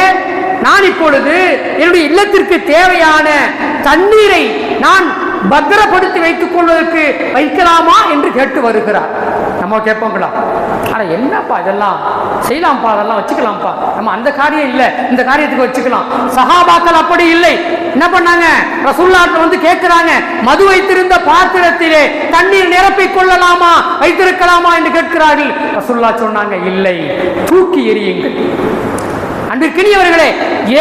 நான் இப்பொழுது என்னுடைய இல்லத்திற்கு தேவையான தண்ணீரை நான் பத்திரப்படுத்தி வைத்துக் கொள்வதற்கு வைக்கலாமா என்று கேட்டு வருகிறார். நம்ம கேட்போங்களா, ஆனா என்னப்பா இதெல்லாம் செய்யலாம்ப்பா, அதெல்லாம் வச்சுக்கலாம்ப்பா, நம்ம அந்த காரியம் இல்லை இந்த காரியத்துக்கு வச்சுக்கலாம். சஹாபாக்கள் அப்படி இல்லை. என்ன பண்ணாங்க, ரசூலுல்லாஹ் வந்து கேட்கிறாங்க, மது வைத்திருந்த பாத்திரத்திலே தண்ணீர் நிரப்பிக் கொள்ளலாமா, வைத்திருக்கலாமா என்று கேட்கிறார்கள். ரசூலுல்லாஹ் சொன்னாங்க, இல்லை, தூக்கி எறியுங்கள். அன்பிற்கினியவர்களே,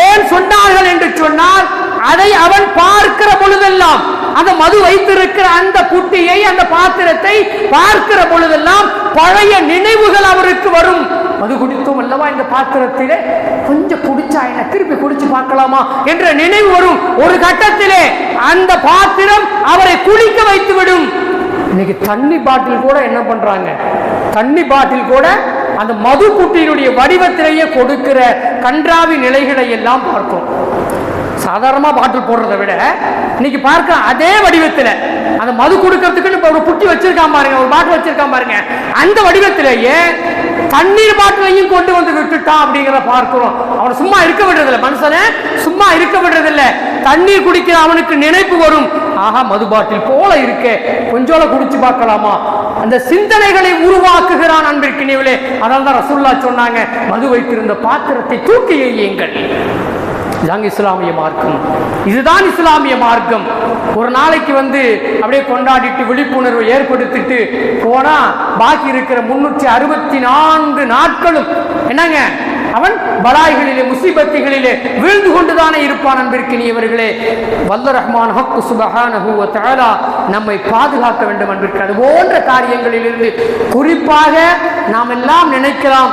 ஏன் சொன்னார்கள் என்று சொன்னால், அதை அவன் பார்க்கிற பொழுதெல்லாம், அந்த மது வைத்திருக்கிற அந்த புட்டியை, அந்த பாத்திரத்தை பார்க்கிற பொழுதெல்லாம் பழைய நினைவுகள் அவருக்கு வரும். மது குடித்தோம் அல்லவா இந்த பாத்திரத்திலே, கொஞ்சம் குடிச்சா என்ன, திருப்பி குடிச்சு பார்க்கலாமா என்ற நினைவு வரும். ஒரு கட்டத்திலே அந்த பாத்திரம் அவரை குளிக்க வைத்து விடும். இன்னைக்கு தண்ணி பாட்டில் கூட என்ன பண்றாங்க, தண்ணி பாட்டில் கூட அந்த மது குட்டியினுடைய வடிவத்திலேயே கொடுக்கிற கன்றாவி நிலைகளை எல்லாம் பார்க்கும். சாதாரணமா பாட்டில் போடுறதை விட இன்னைக்கு பார்க்க அதே வடிவத்தில் அந்த மது கொடுக்கறதுக்குன்னு ஒரு புட்டி வச்சிருக்கான் பாருங்க, ஒரு பாட்டில் வச்சிருக்கான் பாருங்க, அந்த வடிவத்திலேயே தண்ணீர் பாட்டிலையும் கொண்டு வந்து விட்டுட்டான் அப்படிங்கிற பார்க்கிறோம். அவனை சும்மா இருக்க விடுறதில்லை, மனுஷனை சும்மா இருக்க விடுறதில்லை. தண்ணீர் குடிக்கிற அவனுக்கு நினைப்பு வரும், ஆஹா மது பாட்டில் போல இருக்கே, கொஞ்சோல குடிச்சு பார்க்கலாமா, அந்த சிந்தனைகளை உருவாக்குகிறான். அன்பிற்கினியவர்களே, அதனால தான் ரசூலுல்லாஹ் சொன்னாங்க, மது வைத்திருந்த பாத்திரத்தை தூக்கி எறியுங்கள். இதுதான் இஸ்லாமிய மார்க்கம், இதுதான் இஸ்லாமிய மார்க்கம். ஒரு நாளைக்கு வந்து அப்படியே கொண்டாடிட்டு விழிப்புணர்வு ஏற்படுத்திட்டு போனா பாக்கி இருக்கிற 364 நாட்களும் என்னங்க, அவன் பலாய்களிலே முசீபத்துகளிலே வீழ்ந்து கொண்டுதானே இருப்பான். அன்பிற்கினியவர்களே, வல்ல ரஹ்மான் ஹக்கு சுப்ஹானஹு வ தஆலா நம்மை பாதுகாக்க வேண்டும். அன்பிற்கு அது போன்ற காரியங்களிலிருந்து குறிப்பாக நாம் எல்லாம் நினைக்கலாம்,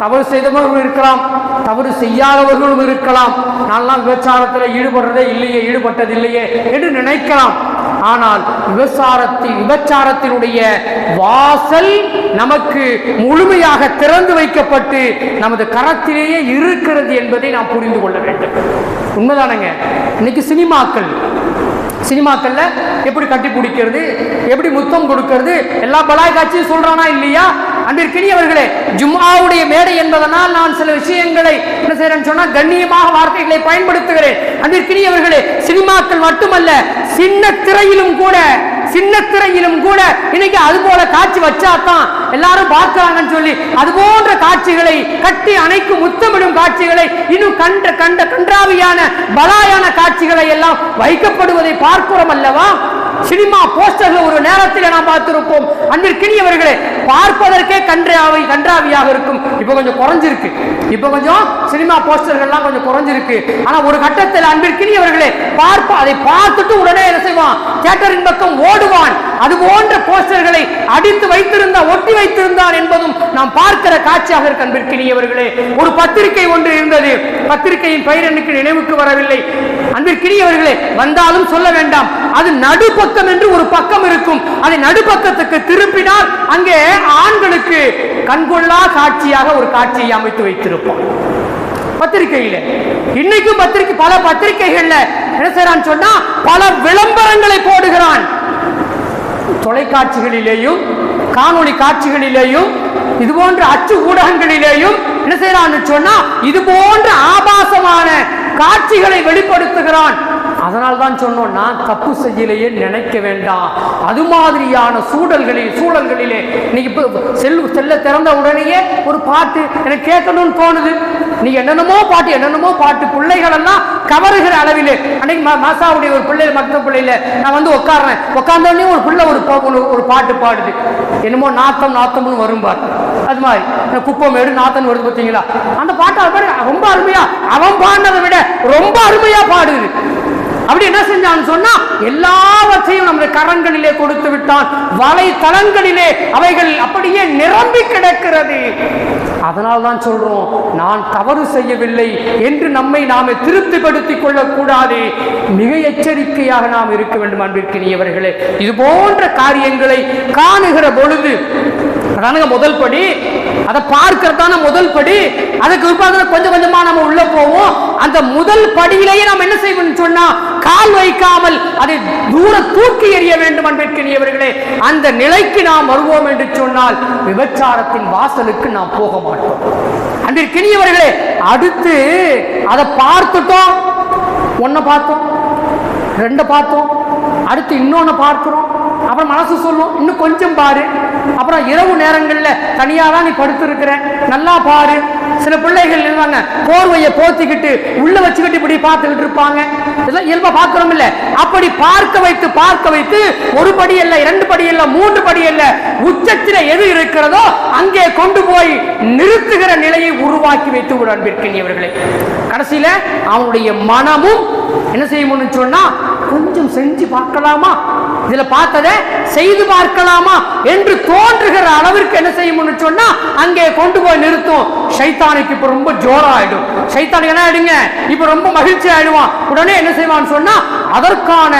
தவறு செய்தவர்களும் இருக்கலாம், தவறு செய்யாதவர்களும் இருக்கலாம். நான்லாம் விபச்சாரத்தில் ஈடுபடுறதே இல்லையே, ஈடுபட்டது இல்லையே என்று நினைக்கலாம். ஆனால் விபச்சாரத்தினுடைய வாசல் நமக்கு முழுமையாக திறந்து வைக்கப்பட்டு நமது கரத்திலேயே இருக்கிறது என்பதை நாம் புரிந்து கொள்ள வேண்டும். உண்மைதானங்க. இன்னைக்கு சினிமாக்கள்ல எப்படி கட்டி பிடிக்கிறது, எப்படி முத்தம் கொடுக்கிறது, எல்லா பலாய் காட்சியும் சொல்றானா இல்லையா? அன்பிற்கினியவர்களே, ஜும்ஆவுடைய மேடை என்பதனால் நான் சில விஷயங்களை என்ன செய்றேன்னு சொன்னா கண்ணியமாக வார்த்தைகளை பயன்படுத்துகிறேன். அன்பிற்கினியவர்களே, சினிமாக்கள் மட்டுமல்ல, சின்ன திரையிலும் கூட இன்னைக்கு அது போல காட்சி வச்சாதான் எல்லாரும் பார்க்கிறாங்கன்னு சொல்லி அது போன்ற காட்சிகளை கட்டி அணைக்கும் முத்தமிடும் காட்சிகளை இன்னும் கன்றாவியான பலாயான காட்சிகளை எல்லாம் வைக்கப்படுவதை பார்க்கிறோம் அல்லவா? சினிமா போஸ்டர்கள் ஒரு நேரத்தில் நாம் பார்த்திருப்போம். அன்பிற்கினியவர்களே, பார்ப்பதற்கே கன்றாவியாக இருக்கும். இப்ப கொஞ்சம் குறைஞ்சிருக்கு. இப்ப கொஞ்சம் சினிமா போஸ்டர்கள்லாம் கொஞ்சம் குறைஞ்சிருக்கு. ஆனா ஒரு கட்டத்தில் அன்பிற்கினியவர்களே, அதை பார்த்துட்டு உடனே என்ன செய்வான்? தியேட்டரின் பக்கம் ஓடுவான். அது போன்ற போஸ்டர்களை அடித்து ஒட்டி வைத்திருந்தான் என்பதும் நாம் பார்க்கிற காட்சியாக இருக்கு. அன்பிற்கினியவர்களே, ஒரு பத்திரிகை ஒன்று இருந்தது. பத்திரிகையின் பெயர் எனக்கு நினைவுக்கு வரவில்லை. அன்பிற்கினியவர்களே, வந்தாலும் சொல்ல வேண்டாம். அது நடுப்பக்கம் என்று ஒரு பக்கம் இருக்கும். அதை நடுப்பக்கத்துக்கு திருப்பினால் அங்கே ஆண்களுக்கு கண்கொள்ளா காட்சியாக ஒரு காட்சியை அமைத்து வைத்திருப்பான் பத்திரிகையில. இன்னைக்கும் பல பத்திரிகைகள்ல என்ன செய்யறான்னு சொன்னா பல விளம்பரங்களை போடுகிறான். தொலைக்காட்சிகளிலேயும் காணொளி காட்சிகளிலேயும் இது போன்ற அச்சு ஊடகங்களிலேயும் என்ன செய்யறான்னு சொன்னா இது போன்ற ஆபாசமான காட்சிகளை வெளிப்படுத்துகிறான். அதனால் தான் சொன்னோம், நான் தப்பு செய்யலையே நினைக்க வேண்டாம். அது மாதிரியான சூழல்களிலே இன்னைக்கு செல்ல திறந்த உடனேயே ஒரு பாட்டு எனக்கு கேட்கணும்னு தோணுது. நீ என்னென்னமோ பாட்டு பிள்ளைகள் எல்லாம் கவருகிற அளவிலே. அன்னைக்கு மாசாவுடைய ஒரு பிள்ளை மக்த பிள்ளையில நான் வந்து உட்கார்ந்தோடனே ஒரு பிள்ளை ஒரு பாட்டு பாடுது. என்னமோ நாத்தம்னு வரும் பாட்டு. அது மாதிரி குப்பமேடு நாத்தம் வருது பார்த்தீங்களா? அந்த பாட்டு ரொம்ப அருமையா, அவன் பாடினதை விட ரொம்ப அருமையா பாடுது. அப்படி என்ன செஞ்சான்னு சொன்னா எல்லாவற்றையும் நம்முடைய கரங்களிலே கொடுத்து விட்டான். வலைத்தளங்களிலே அவைகள் அப்படியே நிரம்பி கிடக்கிறது. அதனால் தான் சொல்றோம், நான் தவறு செய்யவில்லை என்று நாமே திருப்திப்படுத்திக் கொள்ளக்கூடாது. மிக எச்சரிக்கையாக நாம் இருக்க வேண்டும். அன்பிற்கினியவர்களே, இது போன்ற காரியங்களை காணுகிற பொழுது அதானுங்க முதல் படி. அதை பார்க்கறதான முதல் படி. அதுக்கு கொஞ்சம் கொஞ்சமா நம்ம உள்ள போவோம். அந்த முதல் படியிலேயே நாம் என்ன செய்வோம் சொன்னா கால் வைக்காமல் அதை தூர தூக்கி எறிய வேண்டும். அன்பிற்கினியவர்களே, அந்த நிலைக்கு நாம் வருவோம் என்று சொன்னால் விபச்சாரத்தின் வாசலுக்கு நாம் போக மாட்டோம். அன்பிற்கினியவர்களே, அடுத்து அதை பார்த்துட்டோம். ஒன்ன பார்த்தோம், ரெண்ட பார்த்தோம், அடுத்து இன்னொன்னு பார்க்கிறோம். அப்புறம் மனசு சொல்லும், இன்னும் கொஞ்சம் பாரு. அப்புறம் இரவு நேரங்களில் தனியாதான் நீ படுத்திருக்கிற, நல்லா பாரு. சில பிள்ளைகள் இருவாங்க, போர்வையை போத்திக்கிட்டு உள்ள வச்சுக்கிட்டு இப்படி பார்த்துக்கிட்டு இருப்பாங்க. இதெல்லாம் இயல்பா பார்க்கிறோம் இல்ல? அப்படி பார்க்க வைத்து ஒரு படி அல்ல, 2 படி அல்ல, 3 படி அல்ல, உச்சத்தில் எது இருக்கிறதோ அங்கே கொண்டு போய் நிறுத்துகிற நிலையை உருவாக்கி வைத்து ஒரு அன்பிற்கினியவர்களே, கடைசியில அவனுடைய மனமும் என்ன செய்யணும்னு சொன்னா கொஞ்சம் செஞ்சு பார்க்கலாமா, இதுல பார்த்ததை செய்து பார்க்கலாமா என்று தோன்றுகிற அளவிற்கு என்ன செய்யணும்னு சொன்னா அங்கே கொண்டு போய் நிறுத்தும். சைத்தானுக்கு இப்ப ரொம்ப ஜோரா ஆயிடும். சைத்தானுக்கு என்ன ஆயிடுங்க, இப்ப ரொம்ப மகிழ்ச்சி ஆயிடுவான். உடனே என்ன செய்வான்னு சொன்னா அதற்கான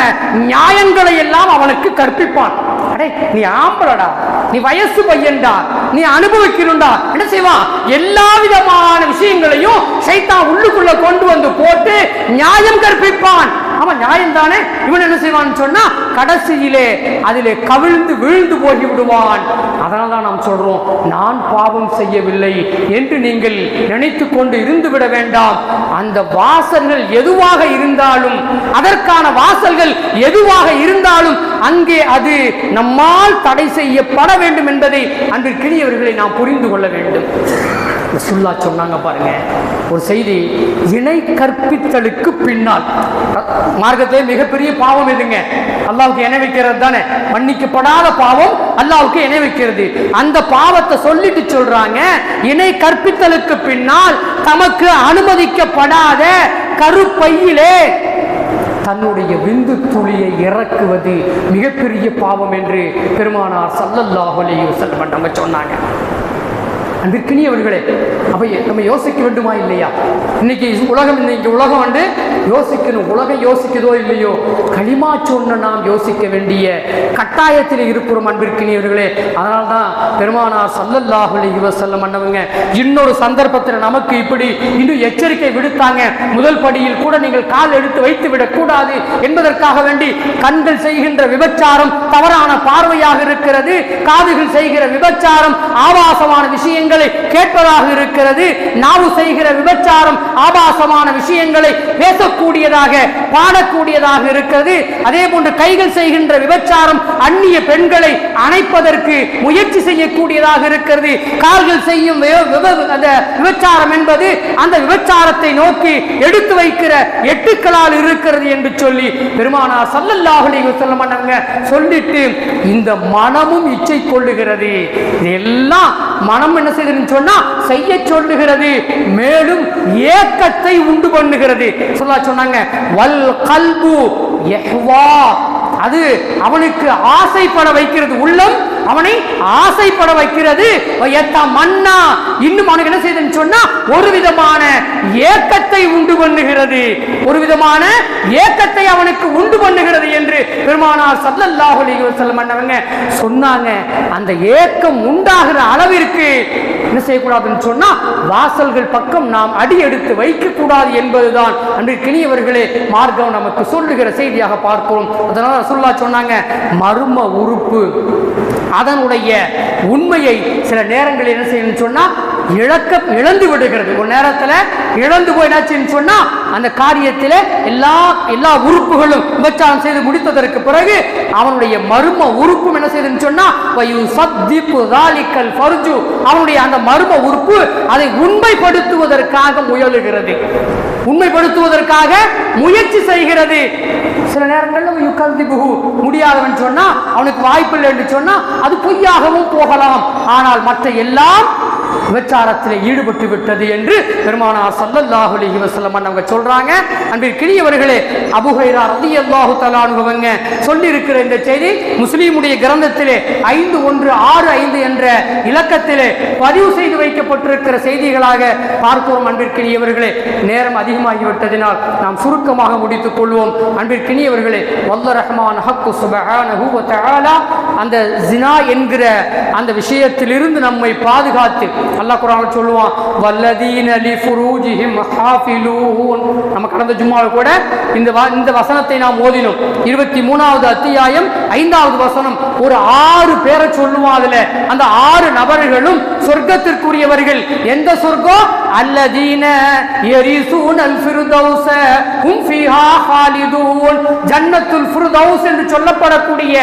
நியாயங்களை எல்லாம் அவனுக்கு கற்பிப்பான். அடே, நீ ஆம்பளடா, நீ வயசு பையன்டா, நீ அனுபவிக்கணும்டா. என்ன செய்வான், எல்லா விதமான விஷயங்களையும் சைத்தான் உள்ளுக்குள்ள கொண்டு வந்து போட்டு நியாயம் கற்பிப்பான். ஆமா, நியாயம் தானே. இவன் என்ன செய்வான்னு சொன்னா கடைசியிலே அதிலே கவிழ்ந்து வீழ்ந்து போகி விடுவான். அதனால்தான் நாம் சொல்றோம், நான் பாவம் செய்யவில்லை என்று நீங்கள் நினைத்து கொண்டு இருந்து விட வேண்டாம். அந்த வாசல்கள் எதுவாக இருந்தாலும், அதற்கான வாசல்கள் எதுவாக இருந்தாலும் அங்கே அது நம்மால் தடை செய்யப்பட வேண்டும் என்பதை அன்பிற்கினியவர்களை நாம் புரிந்து கொள்ள வேண்டும். ரசூலுல்லாஹ் சொன்னாங்க பாருங்க ஒரு செய்தி, இணை கற்பித்தலுக்கு பின்னால் மார்க்கத்திலே மிகப்பெரிய பாவம் எதுங்க, அல்லாஹ்வுக்கு இணை வைக்கிறது தானே. மன்னிக்கப்படாத பாவம் அல்லாஹ்வுக்கு இணை வைக்கிறது. அந்த பாவத்தை சொல்லிட்டு சொல்றாங்க, இணை கற்பித்தலுக்கு பின்னால் தமக்கு அனுமதிக்கப்படாத கருப்பையிலே தன்னுடைய விந்து துளியை இறக்குவது மிகப்பெரிய பாவம் என்று பெருமானார் ஸல்லல்லாஹு அலைஹி வஸல்லம் நம்ம சொன்னாங்க. அன்பிற்கினியவர்களே, அப்ப நம்ம யோசிக்க வேண்டுமா இல்லையா? இன்னைக்கு உலகம் வந்து யோசிக்கணும். உலகம் யோசிக்குதோ இல்லையோ, களிமா சொன்ன நாம் யோசிக்க வேண்டிய கட்டாயத்தில் இருக்கிறோம் அன்பிற்கினியவர்களே. அதனால்தான் பெருமானார் ஸல்லல்லாஹு அலைஹி வஸல்லம் அன்னவங்க இன்னொரு சந்தர்ப்பத்தில் நமக்கு இப்படி இன்னும் எச்சரிக்கை விடுத்தாங்க. முதல் படியில் கூட நீங்கள் கால் எடுத்து வைத்து விடக்கூடாது என்பதற்காக வேண்டி கண்கள் செய்கின்ற விபச்சாரம் தவறான பார்வையாக இருக்கிறது, காதுகள் செய்கிற விபச்சாரம் ஆபாசமான விஷயங்களை கேட்பதாக இருக்கிறது, நாவு செய்கிற விபச்சாரம் ஆபாசமான விஷயங்களை பேசக்கூடியதாக பாடக்கூடியதாக இருக்கிறது. அதே போன்று கைகள் செய்கின்ற விபச்சாரம் அந்நிய பெண்களை அணைப்பதற்கு முயற்சி செய்யக்கூடியதாக இருக்கிறது. கால்கள் செய்யும் அந்த விபச்சாரம் என்பது அந்த விபச்சாரத்தை நோக்கி எடுத்து வைக்கிற எட்டுக்களால் இருக்கிறது என்று சொல்லி பெருமானார் ஸல்லல்லாஹு அலைஹி வஸல்லம் அவங்க சொல்லிட்டு, இந்த மனமும் இச்சை கொள்ளுகிறது. இதெல்லாம் மனம் என்ன செய்யுதுன்னு சொன்னா செய்ய சொல்லுகிறது, மேலும் ஏக்கத்தை உண்டு பண்ணுகிறது. சொன்னாங்க வல் கல்பு யஹ்வா, அது அவனுக்கு ஆசைப்பட வைக்கிறது, உள்ளம் அவனை ஆசைப்பட வைக்கிறது. மன்னா, இன்னும் அவனுக்கு என்ன செய்யுதுன்னு சொன்னா ஒரு விதமான ஏக்கத்தை உண்டு பண்ணுகிறது, ஒரு விதமான ஏக்கத்தை அவனுக்கு உண்டு பண்ணுகிறது என்று பெருமானார் ஸல்லல்லாஹு அலைஹி வஸல்லம் அவங்க சொன்னாங்க. அந்த ஏக்கம் உண்டாகிற அளவிற்கு என்ன செய்யக்கூடாதுன்னு சொன்னா வாசல்கள் பக்கம் நாம் அடி எடுத்து வைக்க கூடாது என்பதுதான் அன்றைக்கினியவர்களே மார்க்கம் நமக்கு சொல்லுகிற செய்தியாக பார்க்கிறோம். அதனால ரசூலுல்லாஹ் சொன்னாங்க, மர்ம உறுப்பு அதனுடைய உண்மையை சில நேரங்களில் என்ன செய்யணும்னு சொன்னா இழந்து விடுகிறது. ஒரு நேரத்தில் இழந்து போய் என்னாச்சுன்னு சொன்னா அந்த காரியத்தில் எல்லா உறுப்புகளும் விபச்சாரம் செய்து முடித்ததற்கு பிறகு அவனுடைய மர்ம உறுப்பும் என்ன செய்யுதுன்னு சொன்னா அவனுடைய அந்த மர்ம உறுப்பு அதை உண்மைப்படுத்துவதற்காக முயலுகிறது, உண்மைப்படுத்துவதற்காக முயற்சி செய்கிறது. சில நேரங்களில் முடியாதவன் சொன்னா அவனுக்கு வாய்ப்பில்லை என்று சொன்னா அது பொய்யாகவும் போகலாம். ஆனால் மற்ற எல்லாம் விபச்சாரத்தில் ஈடுபட்டு விட்டது என்று பெருமானார் ஸல்லல்லாஹு அலைஹி வஸல்லம் அவங்க சொல்றாங்க. அன்பிற்கினியவர்களே, அபூ ஹுரைரா ரலியல்லாஹு தஆலா அன்ஹு சொல்லி இருக்கிற இந்த செய்தி முஸ்லிமுடைய கிரந்தத்திலே 5165 என்ற இலக்கத்திலே பதிவு செய்து வைக்கப்பட்டிருக்கிற செய்திகளாக பார்க்கிறோம். அன்பிற்கினியவர்களே, நேரம் அதிகமாகிவிட்டதினால் நாம் சுருக்கமாக முடித்துக் கொள்வோம். அன்பிற்கினியவர்களே, வல்ல ரஹ்மான் ஹக்கு சுப்ஹானஹு வ தஆலா அந்த ஜினா என்கிற அந்த விஷயத்திலிருந்து நம்மை பாதுகாத்து அல்லாஹ் குர்ஆனில் சொல்லுவான், வல்லதீன லிஃபுரூஜிஹிம் ஹாஃபிலூன். நம்ம கடந்த ஜும்மாவில் கூட இந்த வசனத்தை நாம் ஓதினோம். 23வது அத்தியாயம் 5வது வசனம். ஒரு 6 பேரை சொல்லுவான். அதுல அந்த 6 நபர்களும் சொர்க்கத்திற்குரியவர்கள். எந்த சொர்க்கம்? அல்லதீன யரிசூனல் ஃபிர்தௌஸ ஹும் ஃபீஹா ஹாலிதூன். ஜன்னத்துல் ஃபிர்தௌஸ் என்று சொல்லப்படக்கூடிய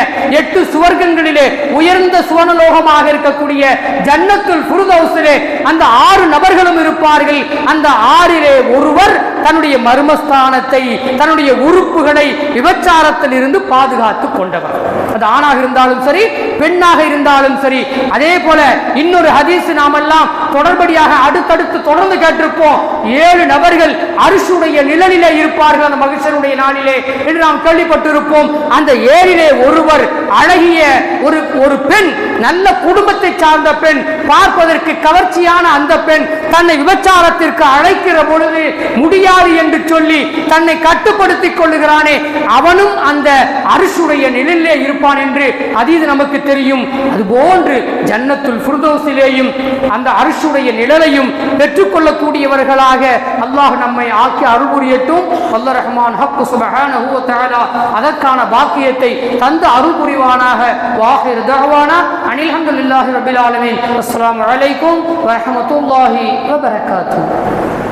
8 சுவர்க்கங்களிலே உயர்ந்த சுவனலோகமாக இருக்கக்கூடிய ஜன்னத்துல் ஃபிர்தௌஸிலே அந்த 6 நபர்களும் இருப்பார்கள். அந்த 6லே ஒருவர் தன்னுடைய மர்மஸ்தானத்தை, தன்னுடைய உறுப்புகளை விபச்சாரத்தில் இருந்து பாதுகாத்துக் கொண்டவர். அது ஆணாக இருந்தாலும் சரி, பெண்ணாக இருந்தாலும் சரி. அதே போல இன்னொரு ஹதீஸ் நாமெல்லாம் தொடர்படியாக அடுத்தடுத்து தொடர்ந்து கேட்டிருப்போம். 7 நபர்கள் அர்ஷுடைய நிழலிலே இருப்பார்கள் அந்த மகிழ்ச்சியுடைய நாளிலே என்று நாம் கேள்விப்பட்டிருப்போம். அந்த 7லே ஒருவர் அழகிய ஒரு பெண், நல்ல குடும்பத்தை சார்ந்த பெண், பார்ப்பதற்கு கவர்ச்சியான அந்த பெண் தன்னை விபச்சாரத்திற்கு அழைக்கிற பொழுது முடியாது என்று சொல்லி தன்னை கட்டுப்படுத்திக் கொள்ளுகிறானே, அவனும் அந்த அர்ஷுடைய நிழலிலே இருப்பான் என்று அது நமக்கு தெரியும். அதுபோன்று ஜன்னத்துல் ஃபிர்தௌஸிலேயும் அந்த அர்ஷுடைய நிழலையும் பெற்றுக்கொள்ளக்கூடியவர்களாக அல்லாஹ் நம்மை ஆக்கி அருள் புரியட்டும். வல்ல ரஹ்மான் ஹக்கு சுப்ஹானஹு வ தஆலா அதற்கான பாக்கியத்தை தந்து அருள் புரிவானாக. வாஹிர் தஅவானா அனில் ஹம்துலில்லாஹி ரப்பில் ஆலமீன். அஸ்ஸலாமு அலைக்கும் வ ரஹ்மத்துல்லாஹி வ பரகாத்துஹு.